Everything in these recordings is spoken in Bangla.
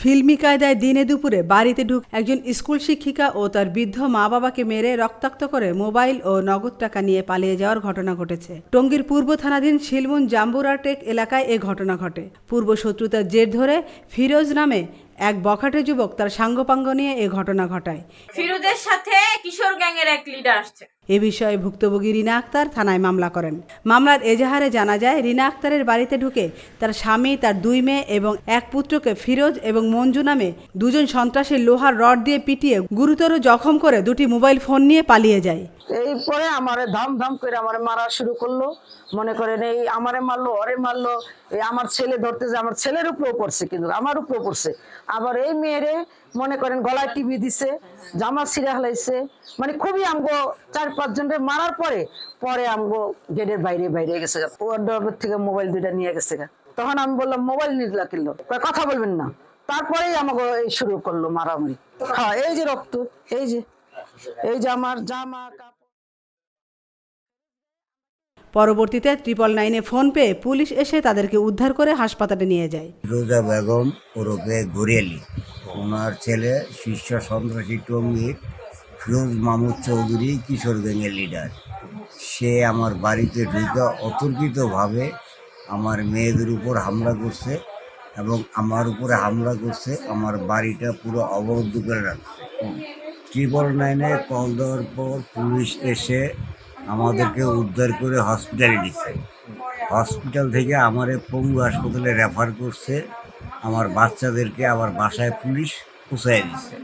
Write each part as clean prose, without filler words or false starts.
ফিল্মি কায়দায় দিনে দুপুরে বাড়িতে একজন স্কুল শিক্ষিকা ও তার বৃদ্ধ মা বাবাকে মেরে রক্তাক্ত করে মোবাইল ও নগদ টাকা নিয়ে পালিয়ে যাওয়ার ঘটনা ঘটেছে। টঙ্গীর পূর্ব থানাধীন শিলমুন জাম্বুরাটেক এলাকায় এ ঘটনা ঘটে। পূর্ব শত্রুতার জের ধরে ফিরোজ নামে এক বখাটে যুবক তার সাঙ্গপাঙ্গ নিয়ে এ ঘটনা ঘটায়। ফিরোজের সাথে কিশোর গ্যাংয়ের এক লিডার আসছে। এ বিষয়ে ভুক্তভোগী রিনা আক্তার থানায় মামলা করেন। মামলার এজাহারে জানা যায়, রিনা আক্তারের বাড়িতে ঢুকে তার স্বামী, তার 2 মেয়ে এবং এক পুত্রকে ফিরোজ এবং মঞ্জু নামে দুজন সন্ত্রাসী লোহার রড দিয়ে পিটিয়ে গুরুতর জখম করে 2টি মোবাইল ফোন নিয়ে পালিয়ে যায়। এই পরে আমারে ধাম ধাম করে আমারে মারা শুরু করলো। মনে করেন এই আমারে মারলো, ওরে মারলো, এই আমার ছেলে ধরতে যে আমার ছেলের উপরেও পড়ছে, কিন্তু আমার উপরেও পড়ছে। আবার এই মেয়েরে মনে করেন গলায় টিভি দিছে, জামা ছিঁড়ে ফেলাইছে। মানে খুবই আমগো 4-5 জনকে মারার পরে আমগো গেটের বাইরে গেছে। ওর ড্রপের থেকে মোবাইল 2টা নিয়ে গেছে। তখন আমি বললাম মোবাইল নিয়ে কিনলো, কথা বলবেন না। তারপরেই আমাকে এই শুরু করলো মারামারি। হ্যাঁ, এই যে রক্ত, এই যে আমার জামা। পরবর্তীতে 999-এ ফোন পেয়ে পুলিশ এসে তাদেরকে উদ্ধার করে হাসপাতালে নিয়ে যায়। রোজা বেগম ওরফে ঘুরিয়ালি, ওনার ছেলে শীর্ষ সন্ত্রাসী টঙ্গীর ফিরোজ মাহমুদ চৌধুরী কিশোর গ্যাংয়ের লিডার। সে আমার বাড়িতে ঢুকে অতর্কিতভাবে আমার মেয়েদের উপর হামলা করছে এবং আমার উপরে হামলা করছে। আমার বাড়িটা পুরো অবরুদ্ধ করে রাখছে। 999-এ কল দেওয়ার পর পুলিশ এসে আমাদেরকে উদ্ধার করে হসপিটালে নিচ্ছে। হসপিটাল থেকে আমার পঙ্গু হাসপাতালে রেফার করছে। আমার বাচ্চাদেরকে আবার বাসায় পুলিশ পৌঁছায় দিচ্ছে।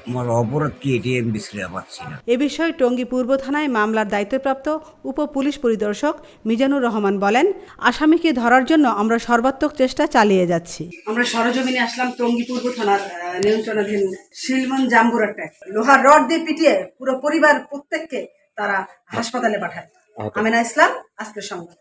আমার অপরাধ কি এটি আমি বিশ্লেষণ পাচ্ছি না। এ বিষয়ে টঙ্গী পূর্ব থানায় মামলার দায়িত্বপ্রাপ্ত উপ পুলিশ পরিদর্শক মিজানুর রহমান বলেন, আসামিকে ধরার জন্য আমরা সর্বাত্মক চেষ্টা চালিয়ে যাচ্ছি। আমরা সরজমিনে আসলাম টঙ্গী পূর্ব থানার নিয়ন্ত্রণাধীন শিলমন জাম্বুরাটেক। লোহার রড দিয়ে পিটিয়ে পুরো পরিবার প্রত্যেককে তারা হাসপাতালে পাঠায়। আমেনা ইসলাম, আজকের সংবাদ।